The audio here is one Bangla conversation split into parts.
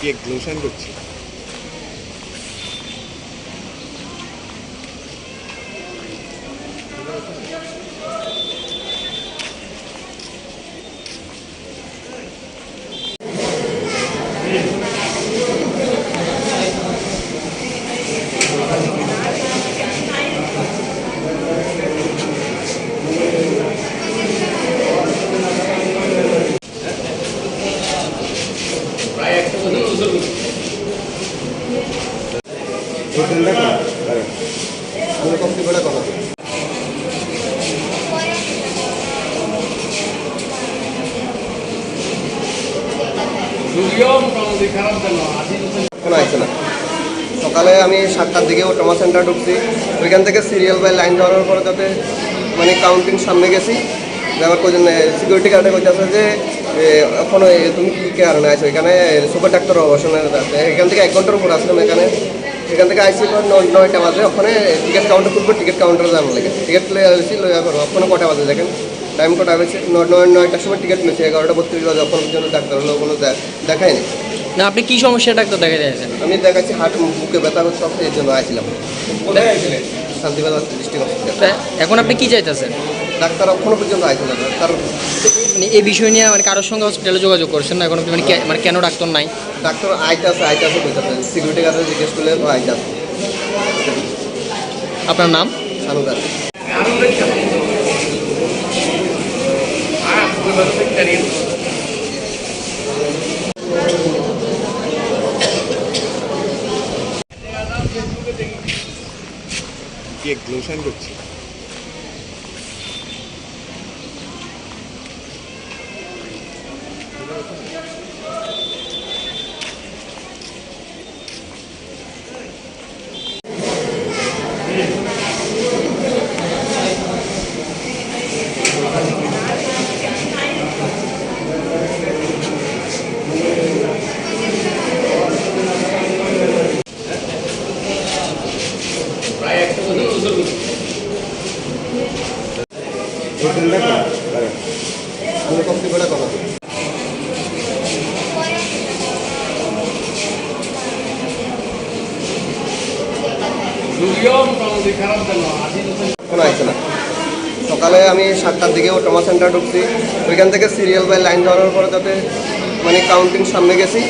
কেক গ্লোশন করছি। সকালে আমি 7টার দিকে ট্রমা সেন্টার ঢুকছি, ওইখান থেকে সিরিয়াল বাই লাইন ধরার পরে যাতে মানে কাউন্টিং সামনে গেছি। আমার কোজন সিকিউরিটি গার্ডে বলতেছে যে এখন তুমি কী কারণে আছো এখানে, সুপার ডাক্তার অবসনের এখান থেকে 1 ঘন্টার উপর আসলাম এখান থেকে আইসি 9টা বাজে। ওখানে টিকিট কাউন্টার খুলবো, টিকিট কাউন্টারে যাবো লাগে টিকিট আসছি লইয়া করবো। ওখানে কটা বাজে দেখেন, টাইম কটা হয়েছে 9টার সময় টিকিট নিয়েছি, 11:32 বাজে। ওখানে পর্যন্ত ডাক্তার হলো কোনো দেখায়নি। না, আপনি কি সমস্যা ডাক্তার দেখা যাচ্ছেন? আমি দেখাচ্ছি হার্ট বুকে ব্যথা হচ্ছে, এই জন্য আসছিলাম। Shantibazar district hospital. এখন আপনি কি চাইতেছেন? ডাক্তার এখনো পর্যন্ত আসছিল না। তার মানে এই বিষয় নিয়ে মানে কারোর সঙ্গে হসপিটালে যোগাযোগ করছেন না এখন? মানে কেন ডাক্তার নাই? ডাক্তার আইতাছে বলতেছে, সিকিউরিটি গার্ডে জিজ্ঞেস করলে আইতাছে। আপনার নাম? সানুদার। কেক গ্লোশন করছি। সকালে আমি 7টার দিকে ট্রমা সেন্টার ঢুকছি, ওইখান থেকে সিরিয়াল বাই লাইন ধরার পরে যাতে মানে কাউন্টিং সামনে গেছি।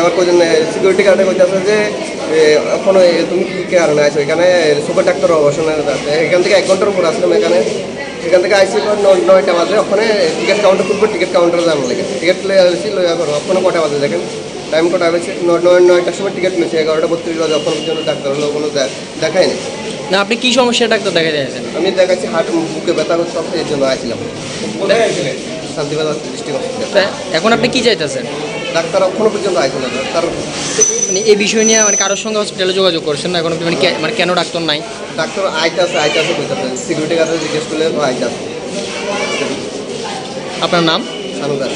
আমার কোজন সিকিউরিটি গার্ডে বলতেছে যে এখন তুমি কী কারণে আছো এখানে, সুপার ডাক্তার অবসনের এখান থেকে 1 ঘন্টার উপর আসলাম এখান থেকে আইসি 9টা বাজে। ওখানে টিকিট কাউন্টার খুলবো, টিকিট কাউন্টারে যাবো লাগে টিকিট আসছি লইয়া করবো। ওখানে কটা বাজে দেখেন, টাইম কটা হয়েছে 9টার সময় টিকিট নিয়েছি, 11:32 বাজে। ওখানে পর্যন্ত ডাক্তার হলো কোনো দেখায়নি। না, আপনি কি সমস্যা ডাক্তার দেখা যাচ্ছেন? আমি দেখাচ্ছি হার্ট বুকে ব্যথা হচ্ছে, এই জন্য আসছিলাম। Shantibazar district hospital. এখন আপনি কি চাইতেছেন? ডাক্তার এখনো পর্যন্ত আসছিল না। তার মানে এই বিষয় নিয়ে মানে কারোর সঙ্গে হসপিটালে যোগাযোগ করছেন না এখন? মানে কেন ডাক্তার নাই? ডাক্তার আইতাছে বলতেছে, সিকিউরিটি গার্ডে জিজ্ঞেস করলে আইতাছে। আপনার নাম? সানুদার।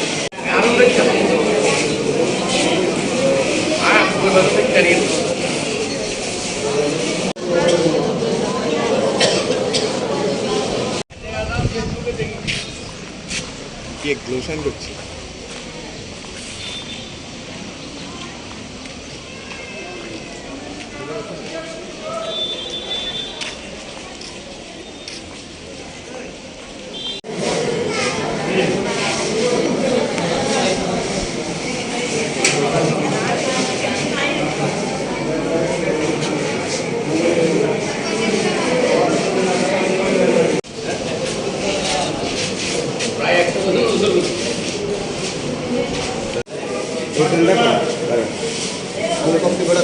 কেক গ্লোশন করছি। কমপ্লিট করে